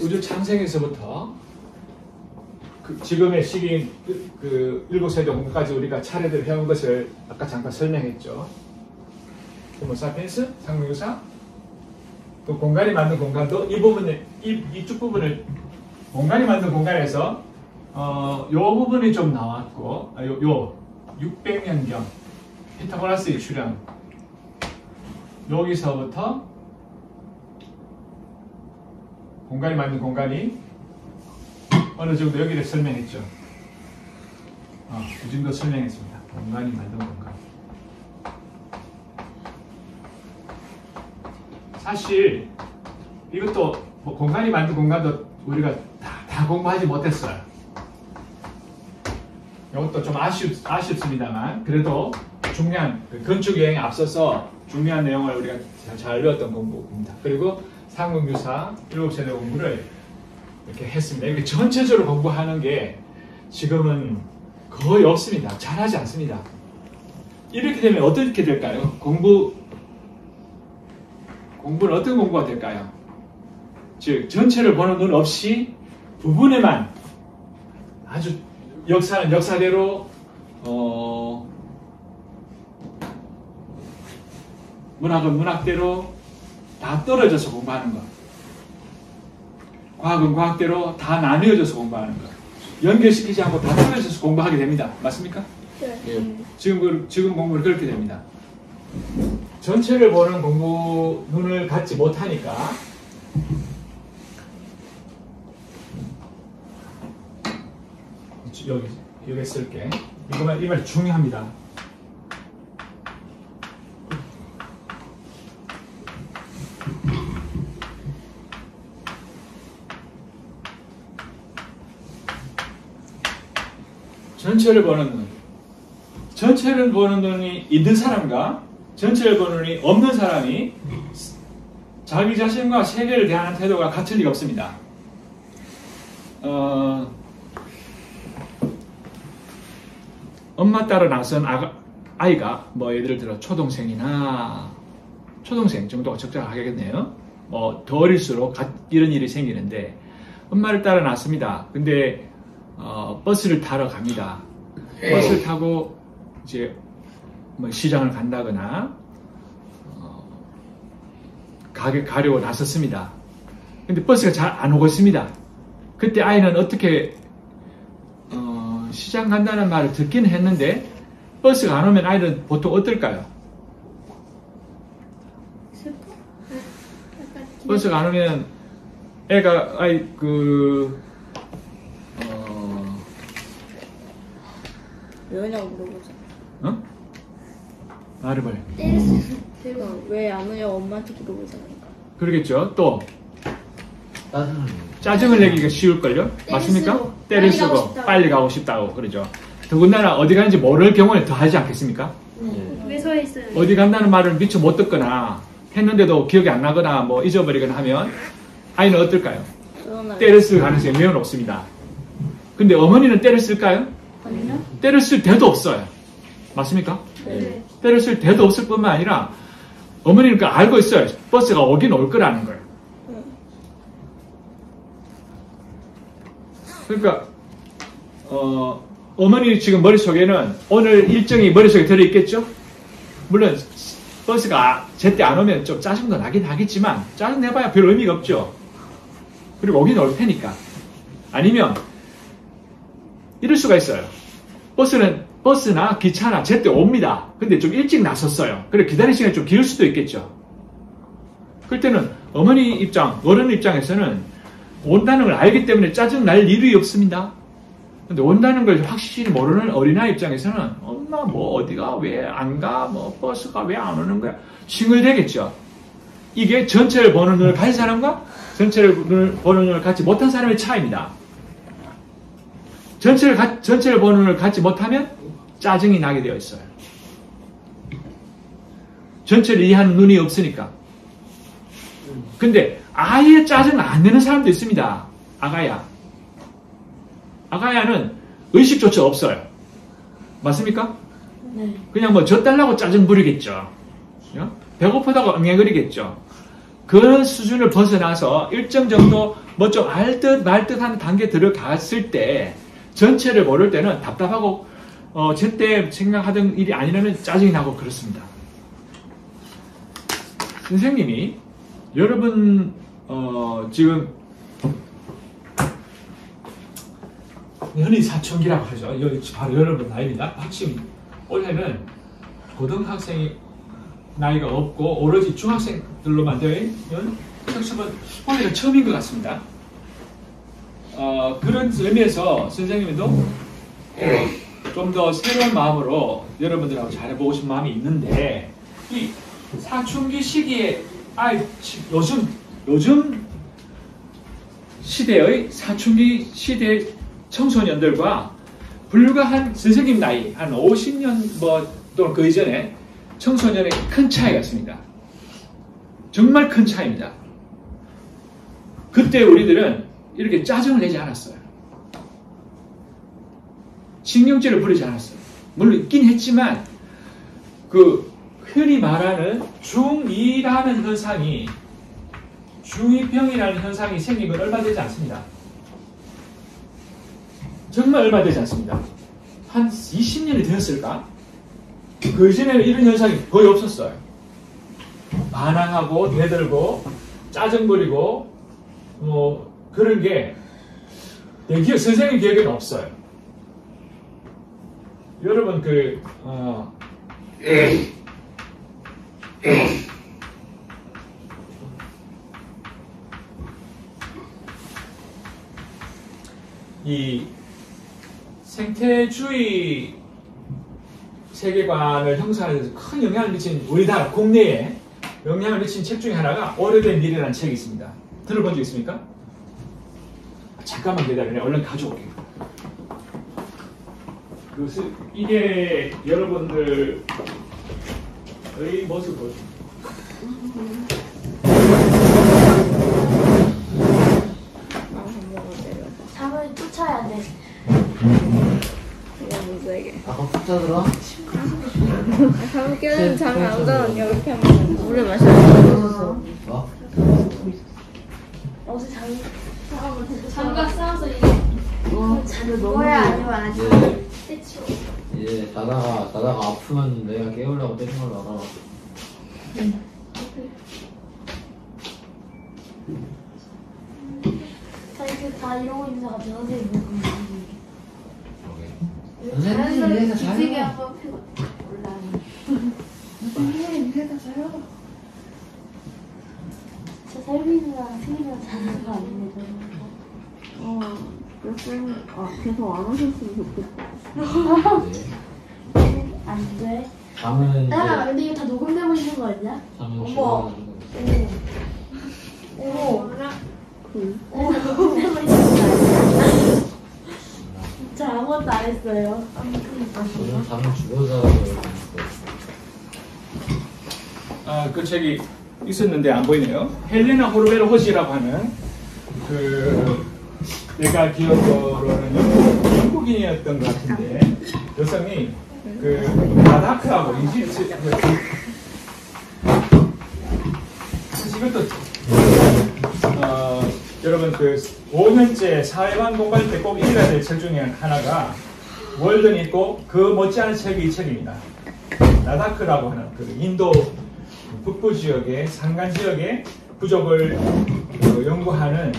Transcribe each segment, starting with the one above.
우주 창생에서부터 지금의 시기인 그 7세대 공부까지 우리가 차례대로 해온 것을 아까 잠깐 설명했죠. 호모사피엔스, 상명유사, 또 공간이 만든 공간도 이 부분을, 이쪽 부분을 공간이 만든 공간에서 요 부분이 좀 나왔고, 요 600년경 피타고라스의 출현, 여기서부터 공간이 만든 공간이 어느 정도 여기를 설명했죠. 이 정도 설명했습니다. 공간이 만든 공간. 사실 이것도 뭐 공간이 만든 공간도 우리가 다 공부하지 못했어요. 이것도 좀 아쉽습니다만 그래도 중요한 건축 여행에 앞서서 중요한 내용을 우리가 잘 배웠던 공부입니다. 그리고 상명유사 7세대 공부를 이렇게 했습니다. 이렇게 전체적으로 공부하는 게 지금은 거의 없습니다. 잘하지 않습니다. 이렇게 되면 어떻게 될까요? 공부는 어떤 공부가 될까요? 즉 전체를 보는 눈 없이 부분에만 아주 역사는 역사대로 문학은 문학대로 다 떨어져서 공부하는 것, 과학은 과학대로 다 나뉘어져서 공부하는 것, 연결시키지 않고 다 떨어져서 공부하게 됩니다. 맞습니까? 네. 지금 공부는 그렇게 됩니다. 전체를 보는 공부 눈을 갖지 못하니까 여기 쓸게. 이 말 중요합니다. 전체를 보는 눈. 전체를 보는 눈이 있는 사람과 전체를 보는 눈이 없는 사람이 자기 자신과 세계를 대하는 태도가 같을 리가 없습니다. 엄마 따라 나선 아이가 뭐 예를 들어 초등생이나 초등생 정도가 적절하겠네요. 더 어릴수록 이런 일이 생기는데 엄마를 따라 났습니다. 근데 버스를 타러 갑니다. 버스를 타고 이제 뭐 시장을 간다거나 가려고 나섰습니다. 근데 버스가 잘 안 오고 있습니다. 그때 아이는 어떻게 시장 간다는 말을 듣기는 했는데 버스가 안 오면 아이는 보통 어떨까요? 버스가 안 오면 애가 왜 오냐고 물어보잖아. 말해봐요. 왜 안 오냐고 엄마한테 물어보잖아. 그러겠죠. 또 짜증을 내기가 쉬울걸요? 맞습니까? 때를 쓰고 빨리 가고 싶다고 그러죠. 더군다나 어디 가는지 모를 경우에 더 하지 않겠습니까? 왜 서 있어요? 어디 간다는 말을 미처 못 듣거나 했는데도 기억이 안 나거나 뭐 잊어버리거나 하면 아이는 어떨까요? 때를 쓸 가능성이 매우 높습니다. 근데 어머니는 때를 쓸까요? 아니요. 때를 쓸 데도 없어요. 맞습니까? 네. 때를 쓸 데도 없을 뿐만 아니라 어머니는 그 알고 있어요. 버스가 오긴 올 거라는 걸. 그러니까 어머니 지금 머릿속에는 오늘 일정이 머릿속에 들어있겠죠? 물론 버스가 제때 안 오면 좀 짜증도 나긴 하겠지만 짜증 내봐야 별 의미가 없죠. 그리고 오긴 올 테니까. 아니면 이럴 수가 있어요. 버스나 기차나 제때 옵니다. 근데 좀 일찍 나섰어요. 그래 기다리는 시간이 좀 길 수도 있겠죠. 그럴 때는 어머니 입장, 어른 입장에서는 온다는 걸 알기 때문에 짜증 날 일이 없습니다. 근데 온다는 걸 확실히 모르는 어린아이 입장에서는 엄마 뭐 어디가 왜 안 가? 뭐 버스가 왜 안 오는 거야? 싱글되겠죠. 이게 전체를 보는 눈을 가진 사람과 전체를 보는 눈을 갖지 못한 사람의 차이입니다. 전체를 보는 눈을 갖지 못하면 짜증이 나게 되어 있어요. 전체를 이해하는 눈이 없으니까. 근데 아예 짜증 안 내는 사람도 있습니다. 아가야는 의식조차 없어요. 맞습니까? 네. 그냥 뭐 저 달라고 짜증 부리겠죠. 배고프다고 엉앵거리겠죠. 그런 수준을 벗어나서 일정 정도 뭐 좀 알듯 말듯한 단계 들어갔을 때 전체를 모를 때는 답답하고 제때 생각하던 일이 아니라면 짜증이 나고 그렇습니다. 선생님이 여러분 지금 흔히 사춘기라고 하죠. 여기 바로 여러분 나이입니다. 지금 올해는 고등학생이 나이가 없고 오로지 중학생들로만 되어 있는 학습은 올해가 처음인 것 같습니다. 그런 의미에서 선생님도 좀 더 새로운 마음으로 여러분들하고 잘해보고 싶은 마음이 있는데 이 사춘기 시기에 요즘 시대의 사춘기 시대 청소년들과 불과 한 선생님 나이 한 50년 또는 그 이전에 청소년의 큰 차이가 있습니다. 정말 큰 차이입니다. 그때 우리들은 이렇게 짜증을 내지 않았어요. 신경질을 부리지 않았어요. 물론 있긴 했지만 그 흔히 말하는 중2라는 현상이 중2병이라는 현상이 생긴 건 얼마 되지 않습니다. 정말 얼마 되지 않습니다. 한 20년이 되었을까? 그 이전에는 이런 현상이 거의 없었어요. 반항하고 대들고 짜증 부리고 뭐 그런 게 내 기억, 선생님 기억에는 없어요. 여러분 이 생태주의 세계관을 형성하는 데 큰 영향을 미친 우리나라 국내에 영향을 미친 책 중에 하나가 오래된 일이라는 책이 있습니다. 들어본 적 있습니까? 잠깐만 기다려요. 얼른 가져올게요. 이게 여러분들의 모습을 보여줍니다. 잠을 쫓아야 돼. 이거 무지하게. 아까 푹 자더라? 잠 깨는 잠이 안 자는요. 이렇게 하면 물을 마셔야 어? 어제 잠과 싸워서 이게 잠을 먹어야 아니면 안 돼. 해치워. 예, 자다가 아프면 내가 깨우려고 때린 걸로 알아. 자, 이렇게 다 이러고 있는 사람 선생님 뭐 선생님, 이래서 기지개 자요. 한번 펴고 올라가는. 선생님, 이래서 자요. 저 설빈이랑 승희랑 자는 거 아니네, 계속 안 오셨으면 좋겠다. 네. 안 돼. 잠은 야, 이제 근데 이거 다 녹음되고 있는 거 아니야? 잠은 어머. 죽어가지고. 어머. 그 어머, 녹음되고 있는 거 아니야? 진짜 아무것도 안 했어요. 저는 잠은 죽어자고. 그 책이 있었는데 안 보이네요. 헬레나 호르베르 호시라고 하는 내가 기억으로는 영국인이었던 것 같은데 여성이 나다크하고 이집트 사실 이것도 여러분 5년째 사회관 공부할 때 꼭 읽어야 될 책 중에 하나가 월든이 있고 그 못지않은 책이 이 책입니다. 나다크라고 하는 인도 북부 지역의 산간 지역의 부족을 연구하는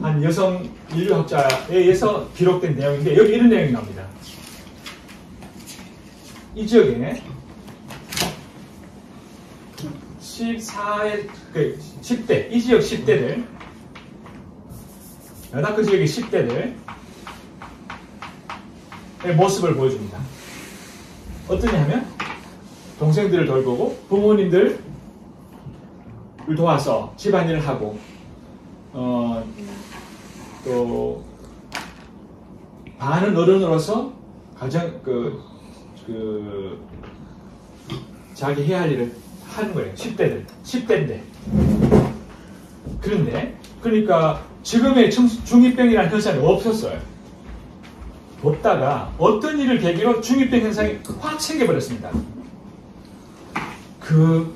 한 여성 인류학자에 의해서 기록된 내용인데 여기 이런 내용이 나옵니다. 이 지역에 10대, 이 지역 10대들, 나다크 지역의 10대들의 모습을 보여줍니다. 어떠냐 하면 동생들을 돌보고 부모님들을 도와서 집안일을 하고 또 반은 어른으로서 가장 자기 해야 할 일을 하는 거예요. 10대인데 그러니까 지금의 중2병이라는 현상이 없었어요. 없다가 어떤 일을 계기로 중2병 현상이 확 생겨버렸습니다. 그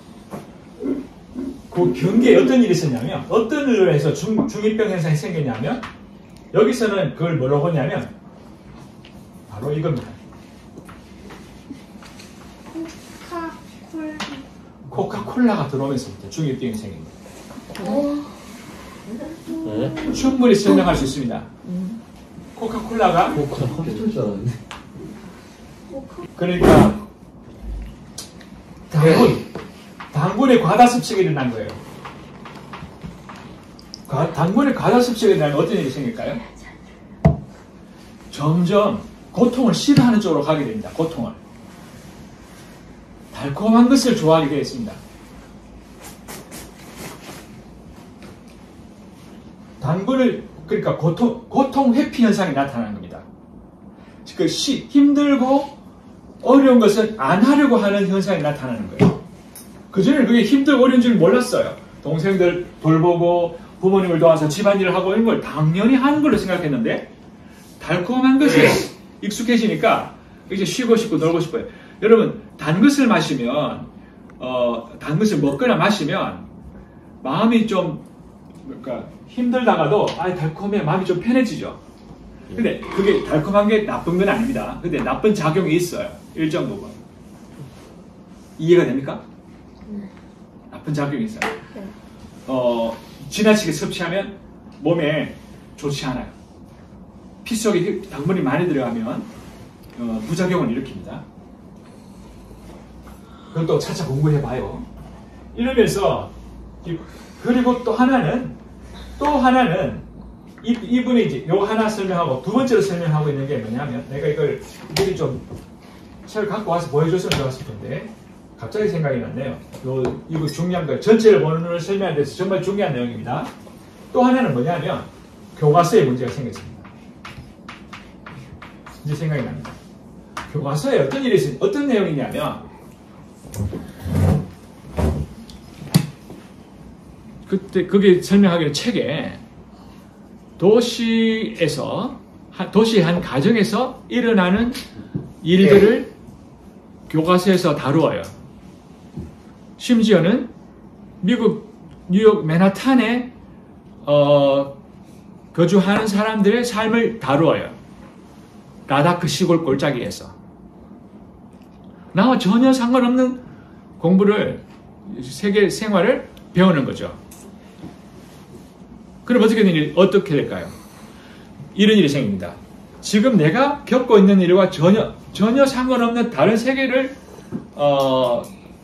경계에 어떤 일이 있었냐면, 어떤 일로 해서 중2병 현상이 생겼냐면, 여기서는 그걸 뭐라고 하냐면, 바로 이겁니다. 코카콜라가 들어오면서부터 중2병이 생깁니다. 네? 충분히 설명할 수 있습니다. 코카콜라가, 컴퓨터일 줄 알았는데. 그러니까, 당분의 과다 섭취가 일어난 거예요. 당분의 과다 섭취가 일어나면 어떤 일이 생길까요? 점점 고통을 싫어하는 쪽으로 가게 됩니다. 고통을. 달콤한 것을 좋아하게 되었습니다. 당분을, 그러니까 고통 회피 현상이 나타나는 겁니다. 힘들고 어려운 것은 안 하려고 하는 현상이 나타나는 거예요. 그전에는 그게 힘들고 어려운 줄 몰랐어요. 동생들 돌보고 부모님을 도와서 집안일을 하고 이런 걸 당연히 하는 걸로 생각했는데, 달콤한 것에 익숙해지니까 이제 쉬고 싶고 놀고 싶어요. 여러분, 단 것을 마시면, 단 것을 먹거나 마시면 마음이 좀, 그러니까 힘들다가도 달콤해 마음이 좀 편해지죠. 근데 그게 달콤한 게 나쁜 건 아닙니다. 근데 나쁜 작용이 있어요. 일정 부분. 이해가 됩니까? 나쁜 작용이 있어요. 지나치게 섭취하면 몸에 좋지 않아요. 피 속에 당분이 많이 들어가면 부작용을 일으킵니다. 그것도 차차 공부해봐요. 이러면서, 그리고 또 하나는 이분이 이제 요 하나 설명하고 두 번째로 설명하고 있는 게 뭐냐면, 내가 이걸 미리 좀 책을 갖고 와서 보여줬으면 좋았을 텐데 갑자기 생각이 났네요. 이거 중요한 거예요. 전체를 보는 걸 설명하는 데서 정말 중요한 내용입니다. 또 하나는 뭐냐면 교과서에 문제가 생겼습니다. 이제 생각이 납니다. 교과서에 어떤 일이 있어요? 어떤 내용이냐면, 그때 그게 설명하기는 책에 도시의 한 가정에서 일어나는 일들을 교과서에서 다루어요. 심지어는 미국 뉴욕 맨하탄에 거주하는 사람들의 삶을 다루어요. 라다크 시골 골짜기에서. 나와 전혀 상관없는 공부를, 세계 생활을 배우는 거죠. 그럼 어떻게 될까요? 이런 일이 생깁니다. 지금 내가 겪고 있는 일과 전혀 상관없는 다른 세계를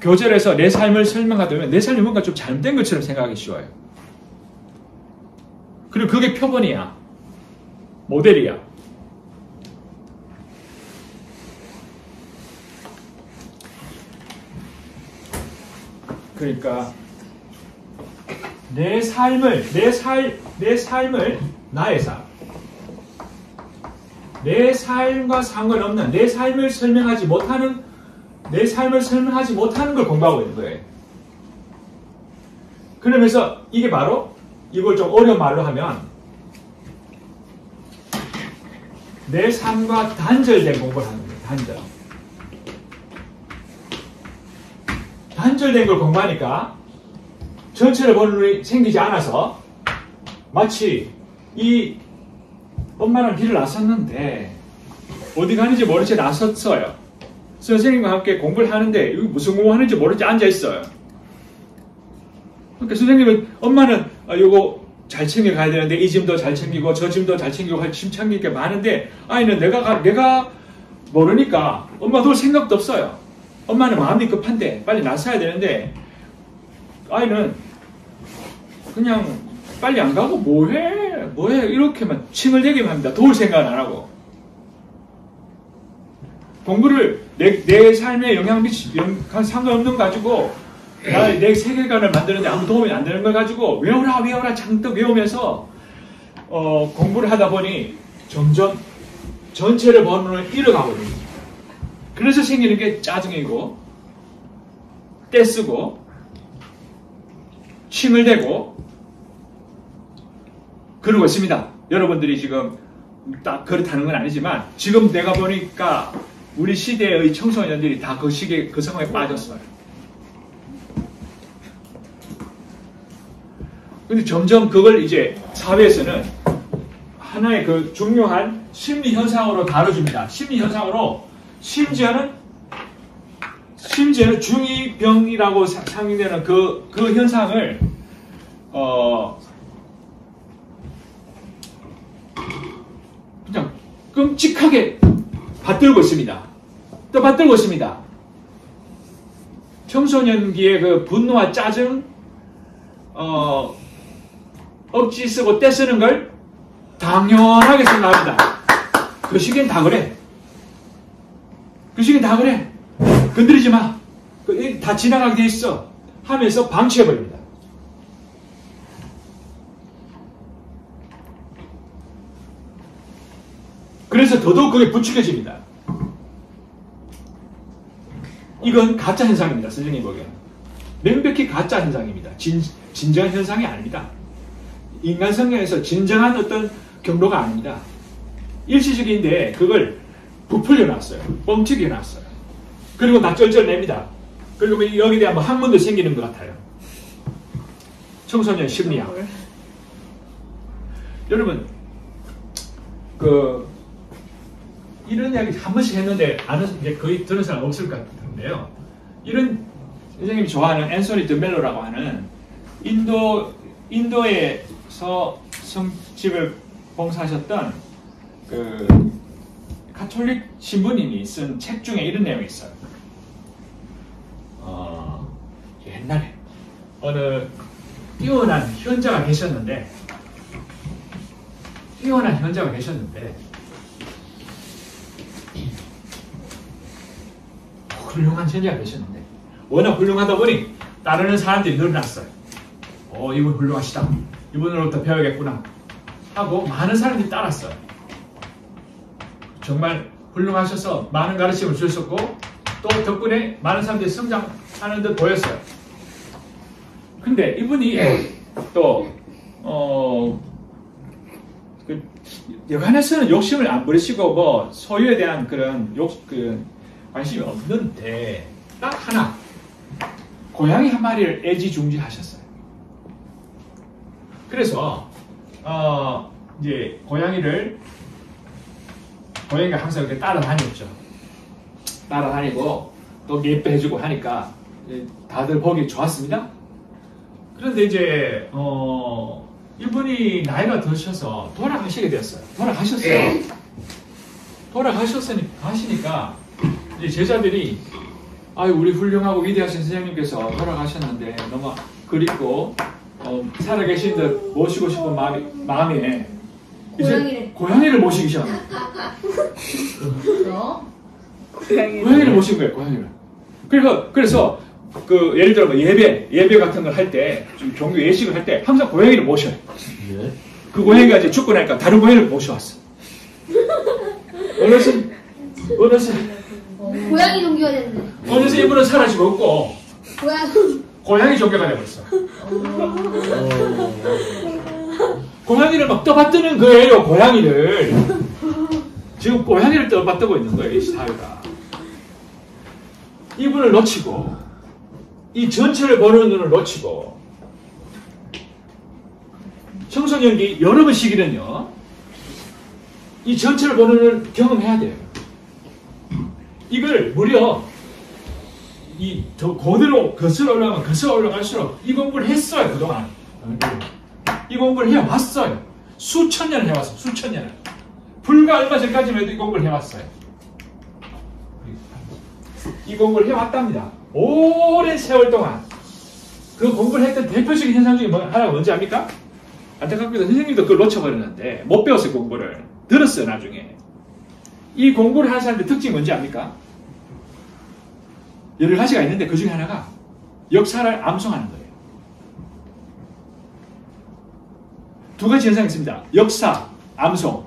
교절해서 내 삶을 설명하다 보면 내 삶이 뭔가 좀 잘못된 것처럼 생각하기 쉬워요. 그리고 그게 표본이야. 모델이야. 그러니까 내 삶을 나의 삶, 내 삶과 상관없는 내 삶을 설명하지 못하는 걸 공부하고 있는 거예요. 그러면서 이게 바로, 이걸 좀 어려운 말로 하면 내 삶과 단절된 공부를 하는 거예요. 단절된 걸 공부하니까 전체를 보는 눈이 생기지 않아서 마치 이 엄마랑 길을 나섰는데 어디 가는지 모른 채 나섰어요. 선생님과 함께 공부를 하는데 무슨 공부하는지 모른 채 앉아있어요. 그러니까 선생님은, 엄마는 요거 잘 챙겨가야 되는데 이 짐도 잘 챙기고 저 짐도 잘 챙기고 짐 챙길 게 많은데, 아이는 내가 모르니까 엄마 돌 생각도 없어요. 엄마는 마음이 급한데 빨리 나서야 되는데 아이는 그냥 빨리 안 가고 뭐해 이렇게만 칭을 대기만 합니다. 도울 생각은 안 하고. 공부를 내 삶에 상관없는 거 가지고 내 세계관을 만드는데 아무 도움이 안 되는 걸 가지고 외워라 잔뜩 외우면서 공부를 하다 보니 점점 전체를 보는 눈을 잃어가거든요. 그래서 생기는 게 짜증이고 떼쓰고 칭을 대고 그러고 있습니다. 여러분들이 지금 딱 그렇다는 건 아니지만 지금 내가 보니까 우리 시대의 청소년들이 다 그 상황에 빠졌어요. 근데 점점 그걸 이제 사회에서는 하나의 그 중요한 심리 현상으로 다뤄줍니다. 심리 현상으로 심지어는 중2병이라고 상징되는 그 현상을 그냥 끔찍하게 받들고 있습니다. 또 받들고 있습니다. 청소년기의 그 분노와 짜증, 억지 쓰고 떼쓰는 걸 당연하게 생각합니다. 그 시기엔 다 그래. 그 시기엔 다 그래. 건드리지 마. 다 지나가게 돼 있어. 하면서 방치해버립니다. 그래서 더더욱 그게 부추겨집니다. 이건 가짜 현상입니다. 선생님 보기에는. 명백히 가짜 현상입니다. 진정한 현상이 아닙니다. 인간 성향에서 진정한 어떤 경로가 아닙니다. 일시적인데 그걸 부풀려 놨어요. 뻥튀기 해놨어요. 그리고 낯절절 냅니다. 그리고 여기에 대한 뭐 학문도 생기는 것 같아요. 청소년 심리학. 여러분, 이런 이야기 한 번씩 했는데 이제 거의 들은 사람 없을 것 같은데요. 이런 선생님이 좋아하는 앤소니 드멜로라고 하는 인도에서 성집을 봉사하셨던 그 가톨릭 신부님이 쓴 책 중에 이런 내용이 있어요. 옛날에 어느 뛰어난 현자가 계셨는데 훌륭한 현자가 계셨는데 워낙 훌륭하다 보니 따르는 사람들이 늘어났어요. 이분 훌륭하시다. 이분으로부터 배워야겠구나 하고 많은 사람들이 따랐어요. 정말 훌륭하셔서 많은 가르침을 주셨고 또 덕분에 많은 사람들이 성장하는 듯 보였어요. 근데 이분이 또 여간에서는 욕심을 안 부리시고 뭐 소유에 대한 그런 관심이 없는데 딱 하나 고양이 한 마리를 애지중지하셨어요. 그래서 이제 고양이가 항상 이렇게 따라다녔죠. 따라다니고 또 예뻐해주고 하니까 다들 보기 좋았습니다. 그런데 이제 이분이 나이가 드셔서 돌아가시게 되었어요. 돌아가시니까 이제 제자들이 우리 훌륭하고 위대하신 선생님께서 돌아가셨는데 너무 그립고 살아계신 듯 모시고 싶은 마음에 이제 고양이를 모시기 시작합니다. 고양이를 모신 거예요. 고양이를. 그래서 예를 들어 예배 같은 걸 할 때 종교 예식을 할 때 항상 고양이를 모셔요. 네? 그 고양이가 이제 죽고 나니까 다른 고양이를 모셔왔어. 어느새 고양이 종교가 됐네. 어느새 이분은 사라지고 없고 고양이 종교가 되버렸어. 고양이를 막 떠받드는 거예요. 고양이를 지금 고양이를 떠받들고 있는 거예요. 이 사회가. 이분을 놓치고 이 전체를 보는 눈을 놓치고 청소년기 여러분 시기는요 이 전체를 보는 눈을 경험해야 돼요. 이걸 무려 더 고대로 거슬러 올라갈수록 이 공부를 했어요. 그동안 이 공부를 해왔어요. 수천 년을 해왔어요. 수천 년을. 불과 얼마 전까지만 해도 이 공부를 해왔어요. 이 공부를 해왔답니다. 오랜 세월 동안 그 공부를 했던 대표적인 현상 중에 하나가 뭔지 압니까? 안타깝게도 선생님도 그걸 놓쳐버렸는데 못 배웠어요. 공부를 들었어요. 나중에 이 공부를 하는 사람들의 특징이 뭔지 압니까? 여러 가지가 있는데 그 중에 하나가 역사를 암송하는 거예요. 두 가지 현상이 있습니다. 역사, 암송.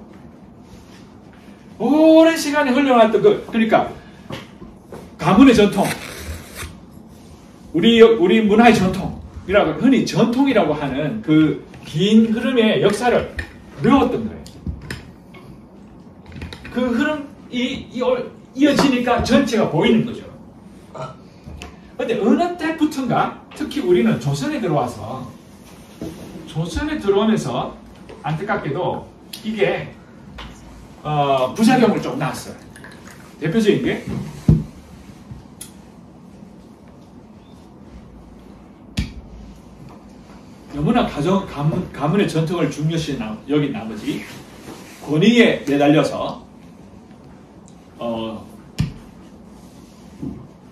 오랜 시간에 흘러왔던 그러니까 가문의 전통, 우리 문화의 전통이라고 흔히 전통이라고 하는 그 긴 흐름의 역사를 외웠던 거예요. 그 흐름이 이어지니까 전체가 보이는 거죠. 그런데 어느 때부턴가 특히 우리는 조선에 들어와서 조선에 들어오면서 안타깝게도 이게 부작용을 좀 낳았어요. 대표적인 게 너무나 가문의 전통을 중요시 여긴 나머지 권위에 매달려서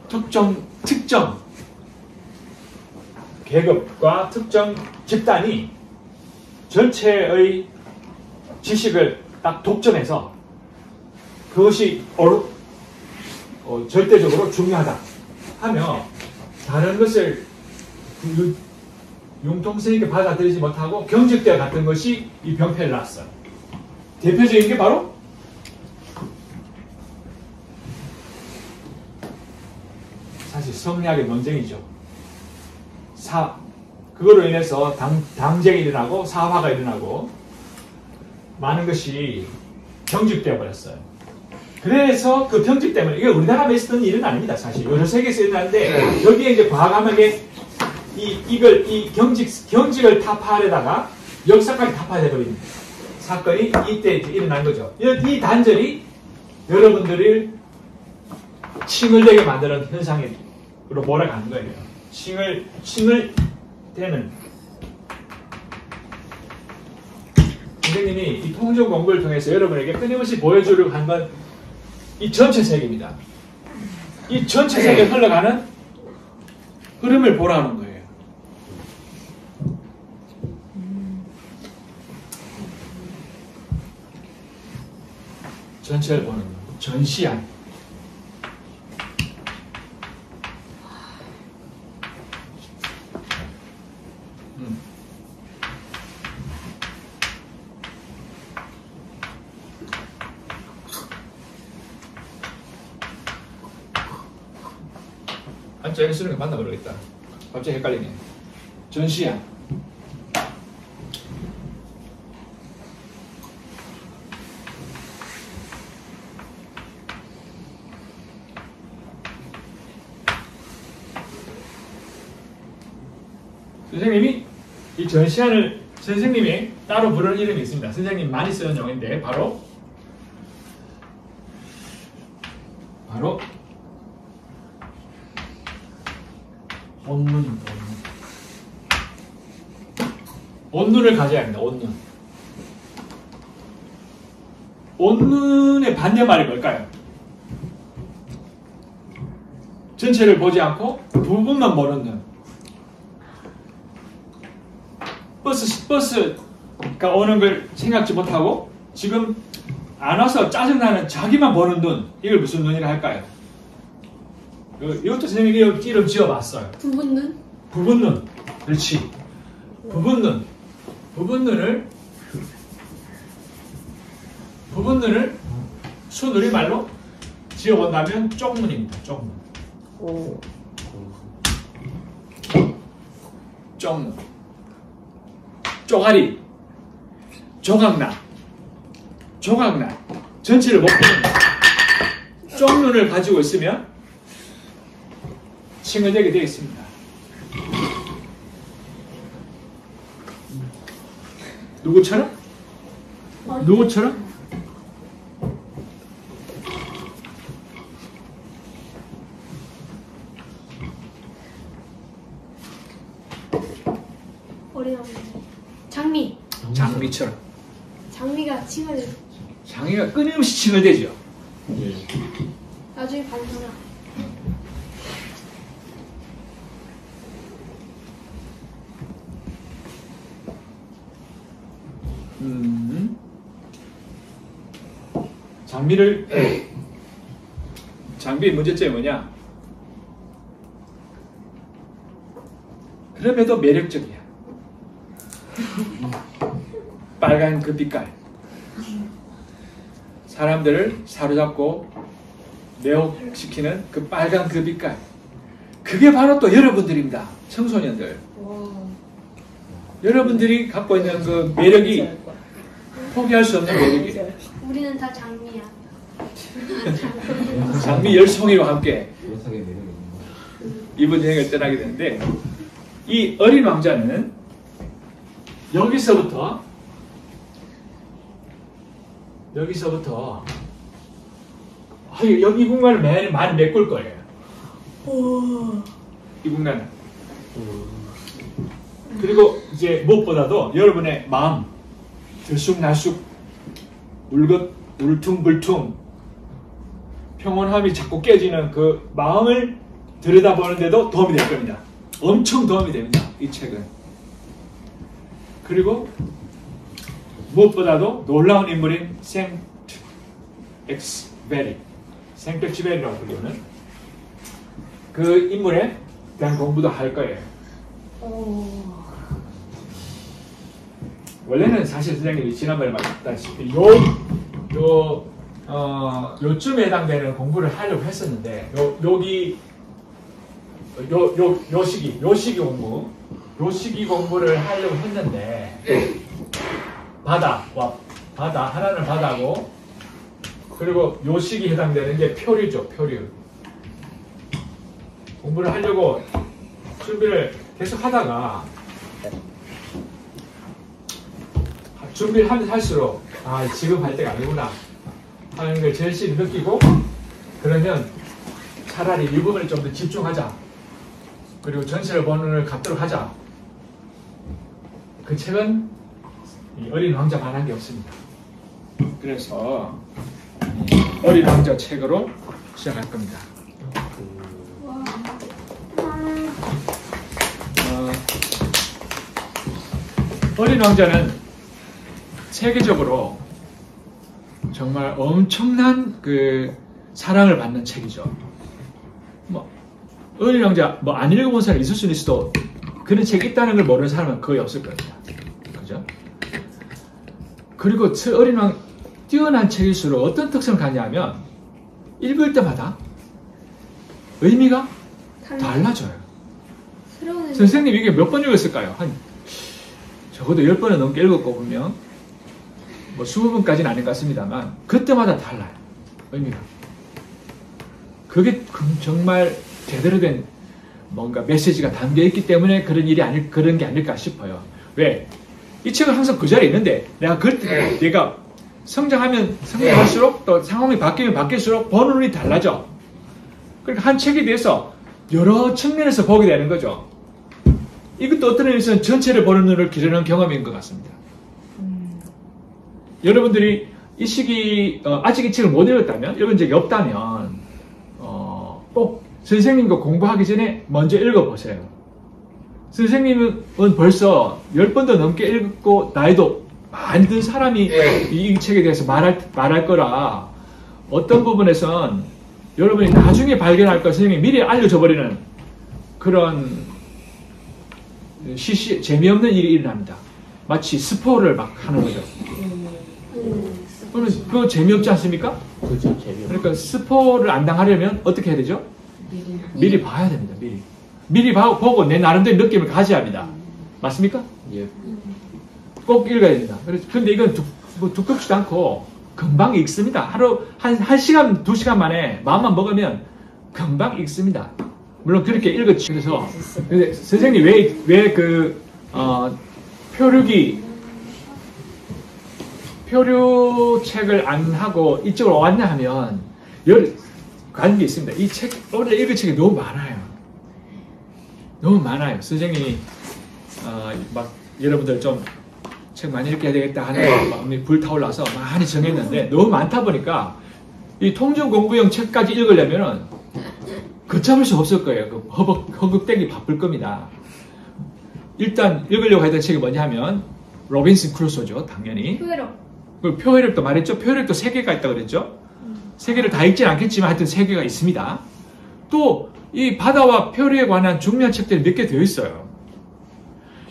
특정 계급과 특정 집단이 전체의 지식을 딱 독점해서 그것이 절대적으로 중요하다 하며 다른 것을 융통성 있게 받아들이지 못하고 경직되어 갔던 것이 이 병폐를 낳았어요. 대표적인 게 바로 사실 성리학의 논쟁이죠. 그거로 인해서 당쟁이 일어나고 사화가 일어나고 많은 것이 경직되어 버렸어요. 그래서 그 경직 때문에 이게 우리나라에 있었던 일은 아닙니다. 사실 여러 세계에서 일어났는데 여기에 이제 과감하게 이 경직을 타파하려다가 역사까지 타파해버린 사건이 이때 일어난 거죠. 이 단절이 여러분들을 칭을되게 만드는 현상으로 몰아가는 거예요. 칭을 되는 선생님이 이 통종 공부를 통해서 여러분에게 끊임없이 보여주려고 한 건 이 전체 세계입니다. 이 전체 세계에 흘러가는 흐름을 보라는 거예요. 전체를 보는 거. 전시안. 한자에 쓰는 거 맞나 모르겠다. 갑자기 헷갈리네. 전시안. 선생님이 이 전시안을 선생님이 따로 부르는 이름이 있습니다. 선생님 많이 쓰는 용어인데 바로 온눈을 가져야 합니다. 온눈의 반대말이 뭘까요? 전체를 보지 않고 부분만 보는 눈. 버스가 오는 걸 생각지 못하고 지금 안 와서 짜증나는 자기만 보는 눈. 이걸 무슨 눈이라 할까요? 이것도 선생님이 이름 지어봤어요. 부분눈? 부분눈. 그렇지. 부분눈을 순우리말로 지어본다면 쪽눈입니다. 쪽눈. 쪼가리, 조각나, 전체를 못 보는 쪽눈을 가지고 있으면 칭을되게 되어 있습니다. 누구처럼? 어린아버지. 장미. 장미처럼. 장미가 칭을. 장미가 끊임없이 칭을대죠. 나중에 반성하. 장비의 문제점이 뭐냐? 그럼에도 매력적이야. 빨간 그 빛깔. 사람들을 사로잡고 매혹시키는 그 빨간 그 빛깔. 그게 바로 또 여러분들입니다. 청소년들. 여러분들이 갖고 있는 그 매력이 포기할 수 없는 매력이. 우리는 다 장미야. 장미 열송이와 함께 이번 여행을 떠나게 되는데 이 어린 왕자는 여기서부터 여기 공간을 많이 메꿀 거예요. 이 공간을. 그리고 이제 무엇보다도 여러분의 마음, 들쑥날쑥, 울퉁불퉁, 평온함이 자꾸 깨지는 그 마음을 들여다보는데도 도움이 될 겁니다. 엄청 도움이 됩니다. 이 책은. 그리고 무엇보다도 놀라운 인물인 생텍쥐베리라고 불리는 그 인물에 대한 공부도 할 거예요. 원래는 사실 선생님이 지난번에 말했다시피 요쯤에 해당되는 공부를 하려고 했었는데 요 시기 공부를 하려고 했는데 바다 하나는 바다고, 그리고 요 시기 해당되는 게 표류죠. 표류. 공부를 하려고 준비를 계속 하다가 준비를 하면 할수록 지금 할 때가 아니구나 하는 걸 절실히 느끼고, 그러면 차라리 이 부분에 좀 더 집중하자, 그리고 전체를 보는 걸 갖도록 하자. 그 책은 이 어린 왕자만 한 게 없습니다. 그래서 어린 왕자 책으로 시작할 겁니다. 어린 왕자는 세계적으로 정말 엄청난 그 사랑을 받는 책이죠. 어린 왕자 안 읽어본 사람이 있을 수는 있어도 그런 책이 있다는 걸 모르는 사람은 거의 없을 겁니다. 그죠? 그리고 어린 왕 뛰어난 책일수록 어떤 특성을 갖냐면 읽을 때마다 의미가 달라져요. 선생님 이게 몇 번 읽었을까요? 한 적어도 10번은 넘게 읽었고 보면 뭐 20번까지는 아닌 것 같습니다만 그때마다 달라요. 의미가. 그게 정말 제대로 된 뭔가 메시지가 담겨있기 때문에 그런 게 아닐까 싶어요. 왜? 이 책은 항상 그 자리에 있는데 내가 성장하면 성장할수록 또 상황이 바뀌면 바뀔수록 보는 눈이 달라져. 그러니까 한 책에 대해서 여러 측면에서 보게 되는 거죠. 이것도 어떤 의미에서는 전체를 보는 눈을 기르는 경험인 것 같습니다. 여러분들이 이 시기 아직 이 책을 못 읽었다면, 읽은 적이 없다면 꼭 선생님과 공부하기 전에 먼저 읽어보세요. 선생님은 벌써 10번도 넘게 읽고 나이도 많이 든 사람이 이 책에 대해서 말할 거라 어떤 부분에선 여러분이 나중에 발견할 걸 선생님이 미리 알려줘 버리는 그런 재미없는 일이 일어납니다. 마치 스포를 막 하는 거죠. 그러면 그거 재미없지 않습니까? 그렇죠, 재미없죠. 그러니까 스포를 안 당하려면 어떻게 해야 되죠? 미리 봐야 됩니다. 미리 보고 내 나름대로 느낌을 가져야 합니다. 맞습니까? 예. 꼭 읽어야 됩니다. 그런데 이건 두껍지도 않고 금방 읽습니다. 하루 한 시간, 2시간 만에 마음만 먹으면 금방 읽습니다. 물론 그렇게 읽었지. 그래서 근데 선생님 왜 표류책을 안 하고 이쪽으로 왔냐 하면 가는 게 있습니다. 이 책, 오늘 읽을 책이 너무 많아요. 너무 많아요. 선생님이 막 여러분들 좀 책 많이 읽어야 되겠다 하는 마음이 불타올라서 많이 정했는데 너무 많다 보니까 이 통중 공부용 책까지 읽으려면은 걷잡을 수 없을 거예요. 그 허벅대기 바쁠 겁니다. 일단 읽으려고 했던 책이 뭐냐 하면 로빈슨 크루소죠. 당연히. 표회력도 말했죠. 표회력도 3개가 있다고 그랬죠. 3개를 다 읽진 않겠지만 하여튼 3개가 있습니다. 또 이 바다와 표류에 관한 중요한 책들이 몇 개 되어 있어요.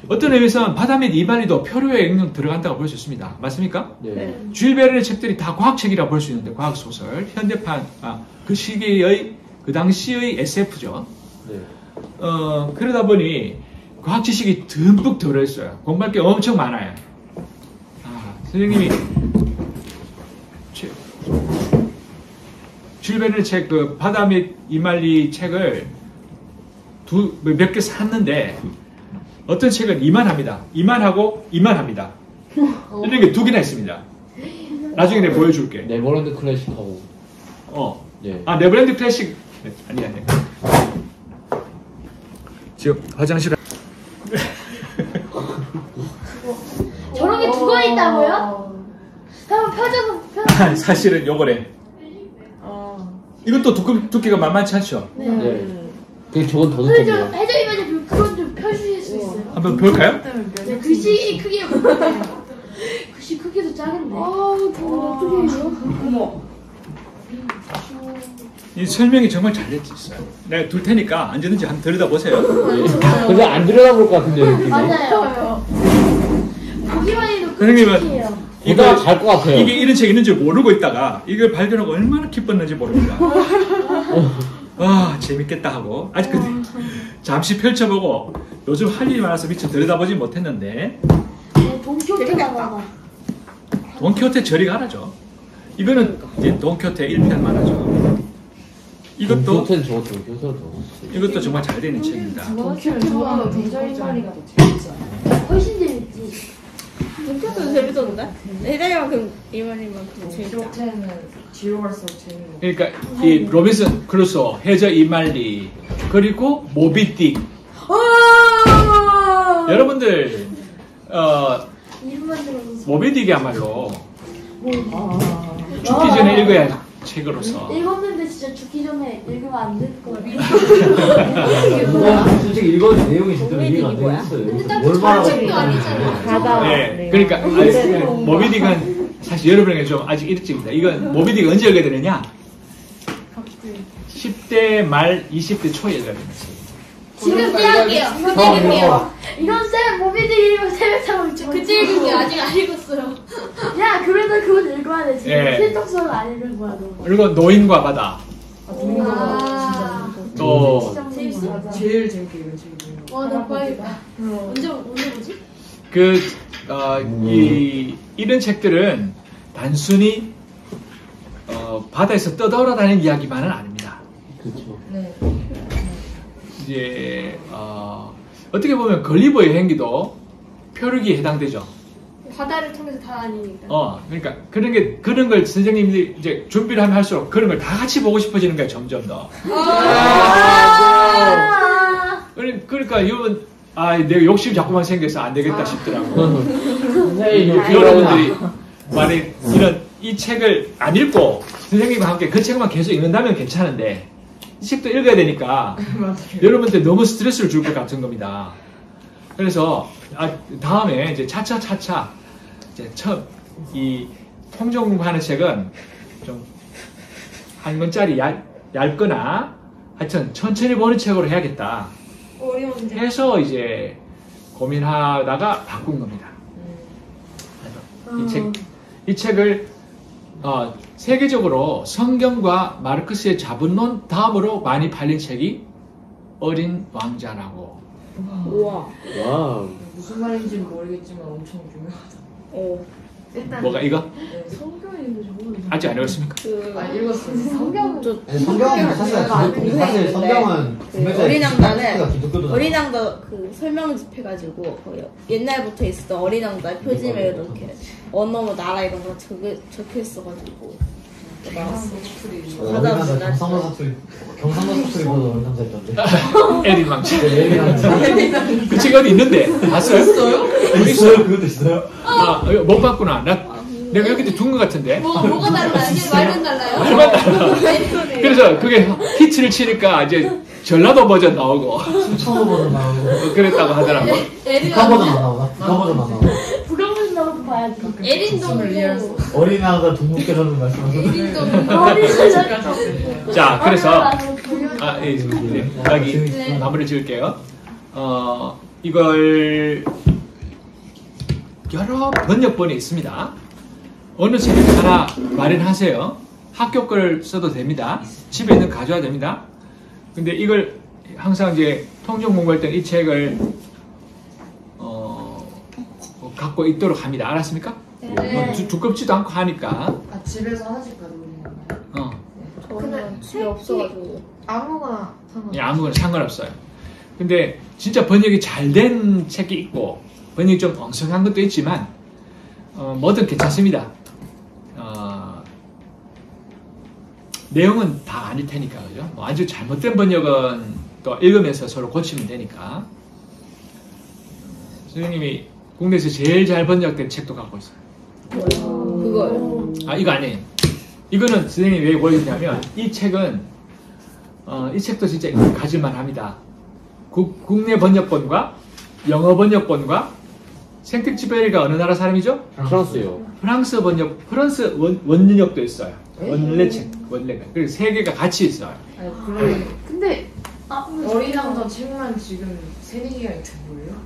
어떤 의미에서는 바다 및 이발리도 표류에 영향 들어간다고 볼 수 있습니다. 맞습니까? 네. 줄 베른의 책들이 다 과학책이라고 볼 수 있는데 과학소설, 현대판, 그 시기의 그 당시의 SF죠. 네. 그러다 보니 과학 지식이 듬뿍 들어있어요. 공부할 게 엄청 많아요. 선생님이 줄 베른의 책, 그 바다 및 이말리 책을 몇 개 샀는데 어떤 책은 이만합니다. 이만하고 이만합니다. 이런 게 두 개나 있습니다. 나중에 내가 보여줄게. 네버랜드 클래식하고. 예. 아, 네버랜드 클래식. 네, 아니. 지금 화장실. 저런 게 두 권 있다고요? 한번 펴줘서 사실은 요거래. 이것도 두께가 만만치 않죠? 네. 그 저건 더 해저 두껍네요. 이면에 그건 좀 펴주실 수 있어요? 한번 볼까요? 네, 글씨 크기가 글씨 크기도 작은데. 어떻게 해요? 어머. 이 설명이 정말 잘 되어 있어요. 내가 둘 테니까 언제든지 한번 들여다보세요. 근데 안 들여다볼 것 같은데 느낌이. 맞아요. 보기만 해도 선생님은 끝이에요. 이거 잘것 같아요. 이게 이런 책이 있는 줄 모르고 있다가 이걸 발견하고 얼마나 기뻤는지 모릅니다. 와, 재밌겠다 하고. 아직 근데 잠시 펼쳐보고 요즘 할 일이 많아서 미처 들여다보지 못했는데 네, 동키호테가 봐봐. 돈키호테 저리 가라죠. 이거는 이제 돈키호테 1편만 하죠. 이것도 교태는 저것도 교태도. 이것도 정말 잘 되는 책입니다. 저거는 대절이말이가 더 재밌지 않아요? 훨씬 재밌지. 동키호테도 재밌었는데? 대절이만큼 이말이만큼 재밌지 않아? 기록체는 뒤로 갈수록 재미가 그러니까 이 로빈슨 크루소, 해저 이말리 그리고 모비딕. 여러분들 이름만 들어서. 모비딕이야말로 죽기 전에 읽어야 할 책으로서 읽었는데 진짜 죽기 전에 읽으면 안 될 거예요. 솔직히 이거 내용이 진짜 이해가 안 뭐야? 되겠어요. 근데 딱 뭘 말하고 책도 아니잖아요. 바다. 네, 그러니까 모비딕은 사실 여러분에게 좀 아직 일찍입니다. 이건 모비딕 언제 읽어야 되느냐? 10대 말 20대 초에 읽어야 됩니다. 지금 떼할게요. 이건 쌤 모비딕 읽으면 세뱃하고 있죠. 그때 읽은 게 아직 안 읽었어요. 야, 그래도 그건 읽어야 돼. 지금 예. 필독서는 안 읽은 거야, 너. 그리고 노인과 바다. 아, 또 재밌어? 제일 재밌게 읽은 책이에요. 와, 나 봐야겠다. 언제 보지? 이런 책들은 단순히 바다에서 떠돌아다니는 이야기만은 아닙니다. 그렇죠. 네. 이제 어떻게 보면 걸리버 여행기도 표류기에 해당되죠. 바다를 통해서 다 다니니까. 그러니까 그런 걸 선생님들이 이제 준비를 하면 할수록 그런 걸 다 같이 보고 싶어지는 거예요, 점점 더. 그러니까 이건 내가 욕심 자꾸만 생겨서 안 되겠다 싶더라고. 여러분들이 만약 이 책을 안 읽고 선생님과 함께 그 책만 계속 읽는다면 괜찮은데 이 책도 읽어야 되니까 여러분들 너무 스트레스를 줄 것 같은 겁니다. 그래서 다음에 이제 차차 이제 이 통정 공부하는 책은 좀 한 권짜리 얇거나 하여튼 천천히 보는 책으로 해야겠다 어려운데. 해서 이제 고민하다가 바꾼 겁니다. 이 책을 세계적으로 성경과 마르크스의 자본론 다음으로 많이 팔린 책이 어린 왕자라고. 우와. 와우. 무슨 말인지는 모르겠지만 엄청 유명하다. 일단 뭐가 이거? 네. 성경인데 저거는. 아직 안 읽었습니까? 읽었어요. 성경은 좀 아니, 성경은 사실 성경은 어린 왕자는 기독교도 어린 왕자 그 설명집 해가지고 옛날부터 있었던 어린 왕자 표지에 이렇게 언어 나라 이런 거 적혀 있어가지고 나왔어. 경상도 사투리보다 어린 남자 있던데. 에린 왕자. 어린 남자. 그 책 어디 있는데? 봤어요? 있어요? 그것도 있어요? 못 봤구나. 내가 여기도 둔 것 같은데. 뭐가 달라요? 이게 말은 달라요? 말만 달라. 그래서 그게 히트를 치니까 이제 전라도 버전 나오고 충청도 버전 나오고. 그랬다고 하더라고. 북한 버전 안 나오나? 북한 버전 안 나오나? 불경문 나오고 봐야지. 에린동도 어린 왕자 동국계라는 말씀하셨는데. 자, 그래서 네. 여기 마무리 지을게요. 이걸 여러 번역본이 있습니다. 어느 책을 하나 마련하세요. 학교 걸 써도 됩니다. 집에 있는 거 가져야 됩니다. 근데 이걸 항상 이제 통정 공부할 때는 이 책을 갖고 있도록 합니다. 알았습니까? 네. 두껍지도 않고 하니까. 집에서 하나씩 가지고 있는 건가요? 저는 집에 없어가지고 아무거나 상관없어요. 아무거나 상관없어요. 근데 진짜 번역이 잘 된 책이 있고 번역이 좀 엉성한 것도 있지만 뭐든 괜찮습니다. 내용은 다 아닐 테니까 그죠? 뭐 아주 잘못된 번역은 또 읽으면서 서로 고치면 되니까. 선생님이 국내에서 제일 잘 번역된 책도 갖고 있어요. 그거요. 아 이거 아니에요. 이거는 선생님이 왜 보여주냐면 이 책은 이 책도 진짜 가질만 합니다. 국내 번역본과 영어 번역본과 생텍쥐페리가 어느 나라 사람이죠? 프랑스요. 프랑스 번역, 프랑스 원역도 있어요. 원래 책, 원래가. 그리고 세 개가 같이 있어요. 아니 그러면 근데 어린 왕자 책만 지금 3-4개가 있는 거예요?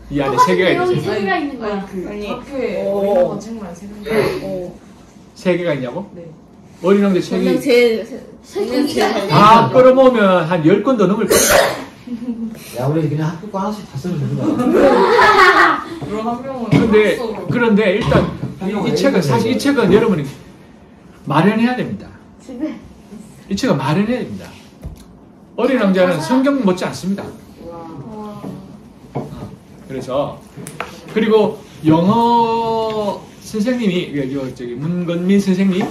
이 안에 세 개가 여기 있어요. 3개가 있는 거야. 아니 그 아니. 학교에 오. 어린 왕자 책만 3개. 세 개가 있냐고? 네. 어린 왕자 원래 책이 제일 다 끌어모으면 한 10권 더 넘을 거예요. 야, 우리 그냥 학교 거 하나씩 다 쓰면 되는 거야. 그럼 한 명은 그런데 일단 이 책은 사실 이 책은 여러분이 마련해야 됩니다. 이 책은 마련해야 됩니다. 어린 왕자는 성경 못지 않습니다. 그래서 그리고 영어 선생님이 저기 문건민 선생님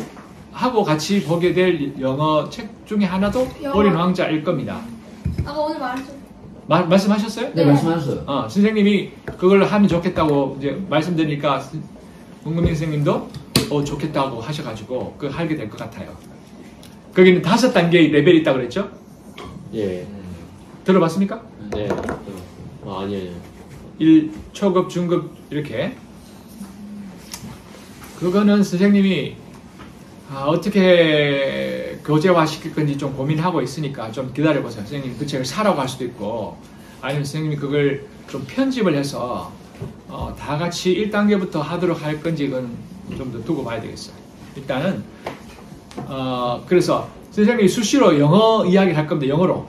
하고 같이 보게 될 영어 책 중에 하나도 영어. 어린 왕자일 겁니다. 아까 오늘 말했죠. 말씀하셨어요? 네, 말씀하셨어요. 선생님이 그걸 하면 좋겠다고 이제 말씀드리니까 문건민 선생님도 좋겠다고 하셔가지고 그거 하게 될 것 같아요. 거기는 5단계의 레벨이 있다고 그랬죠? 예. 들어봤습니까? 네. 아니에요. 1, 초급, 중급 이렇게. 그거는 선생님이 어떻게 교재화 시킬 건지 좀 고민하고 있으니까 좀 기다려보세요. 선생님 그 책을 사라고 할 수도 있고 아니면 선생님이 그걸 좀 편집을 해서 다 같이 1단계부터 하도록 할 건지 이건 좀 더 두고 봐야 되겠어요. 일단은 그래서 선생님이 수시로 영어 이야기를 할 겁니다. 영어로.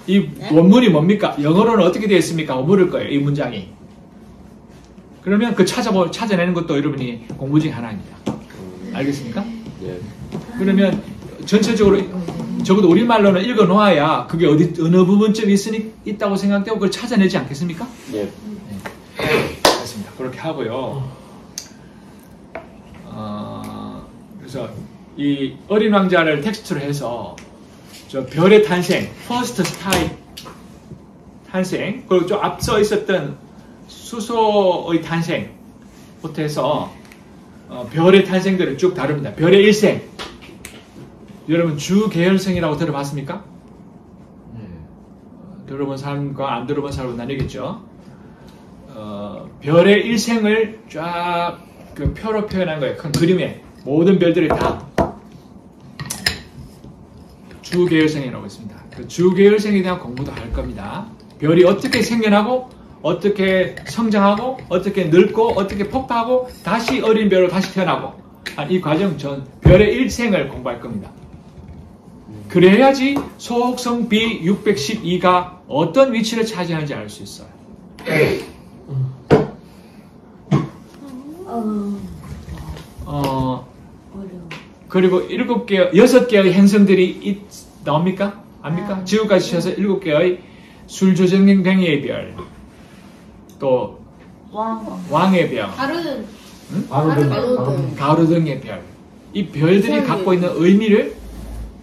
이 원문이 뭡니까? 영어로는 어떻게 되어 있습니까? 물을 거예요. 이 문장이. 그러면 그 찾아내는 것도 여러분이 공부 중에 하나입니다. 알겠습니까? 네. 그러면 전체적으로 적어도 우리말로는 읽어 놓아야 그게 어느 부분쯤 있다고 생각되고 그걸 찾아내지 않겠습니까? 네. 그렇습니다. 그렇게 하고요. 그래서 이 어린 왕자를 텍스트로 해서 저 별의 탄생, 퍼스트 스타의 탄생, 그리고 좀 앞서 있었던 수소의 탄생부터 해서 별의 탄생들을 쭉 다룹니다. 별의 일생. 여러분 주계열성이라고 들어봤습니까? 들어본 사람과 안 들어본 사람은 나뉘겠죠. 별의 일생을 쫙 그 표로 표현한 거예요. 큰 그림에 모든 별들이 다 주계열성이라고 있습니다. 그 주계열성에 대한 공부도 할 겁니다. 별이 어떻게 생겨나고 어떻게 성장하고 어떻게 늙고 어떻게 폭파하고 다시 어린 별로 다시 태어나고 이 과정 전 별의 일생을 공부할 겁니다. 그래야지 소혹성 B612가 어떤 위치를 차지하는지 알 수 있어요. 그리고 6개의 행성들이 나옵니까? 압니까? 지구까지 치셔서 7개의 술조정뱅이의 별, 또 왕의 별, 다른 가로등의 별. 이 별들이 갖고 있는 의미를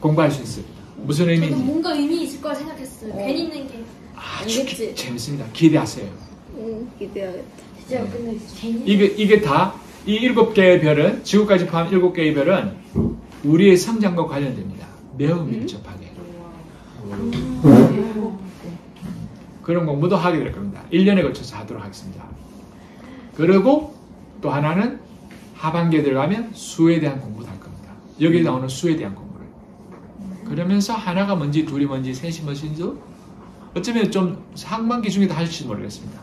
공부할 수 있습니다. 무슨 저도 의미인지 뭔가 의미 있을 거라 생각했어요. 괜히 있는 게. 아주 알겠지? 재밌습니다. 기대하세요. 기대하겠다. 진짜 근데 괜히. 이게 다 이 7개의 별은 지구까지 포함 7개의 별은 우리의 성장과 관련됩니다. 매우 밀접하게. 그런 공부도 하게 될 겁니다. 1년에 걸쳐서 하도록 하겠습니다. 그리고 또 하나는 하반기에 들어가면 수에 대한 공부도 할 겁니다. 여기 나오는 수에 대한 공부를. 그러면서 하나가 뭔지 둘이 뭔지 셋이 뭔지 어쩌면 좀 상반기 중에도 하실지 모르겠습니다.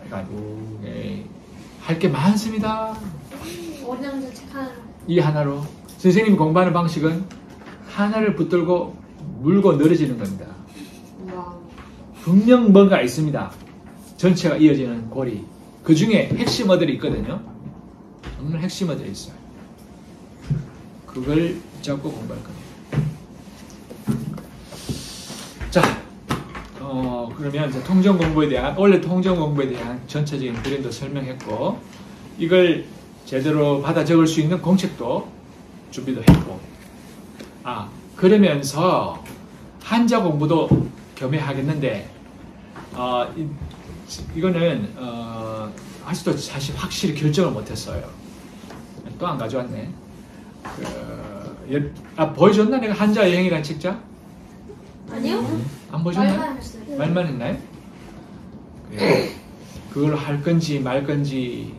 그러니까 할 게 많습니다. 어린 왕자 책 하나. 이 하나로 선생님이 공부하는 방식은 하나를 붙들고 물고 늘어지는 겁니다. 분명 뭔가 있습니다. 전체가 이어지는 고리. 그 중에 핵심어들이 있거든요. 정말 핵심어들이 있어요. 그걸 잡고 공부할 겁니다. 자, 그러면 이제 통정 공부에 대한 원래 통정 공부에 대한 전체적인 그림도 설명했고 이걸 제대로 받아 적을 수 있는 공책도 준비도 했고 그러면서 한자 공부도 겸해하겠는데 이거는 아직도 사실 확실히 결정을 못했어요. 또 안 가져왔네. 보여줬나 내가 한자 여행이라는 책자? 아니요? 안 보여줬나요? 말만 했어요. 말만 했나요? 그래. 그걸 할 건지 말 건지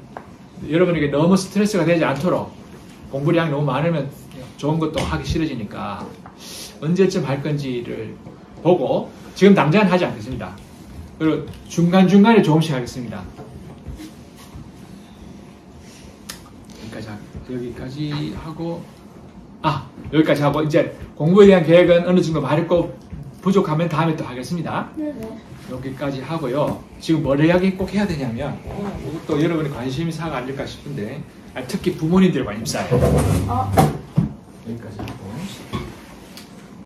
여러분에게 너무 스트레스가 되지 않도록 공부량이 너무 많으면 좋은 것도 하기 싫어지니까 언제쯤 할 건지를 보고 지금 당장은 하지 않겠습니다. 그리고 중간중간에 조금씩 하겠습니다. 여기까지 하고 여기까지 하고 이제 공부에 대한 계획은 어느 정도 말했고 부족하면 다음에 또 하겠습니다. 네네. 여기까지 하고요. 지금 뭘 이야기 꼭 해야 되냐면 또 여러분이 관심이 사가 아닐까 싶은데 특히 부모님들 관심 사요. 여기까지.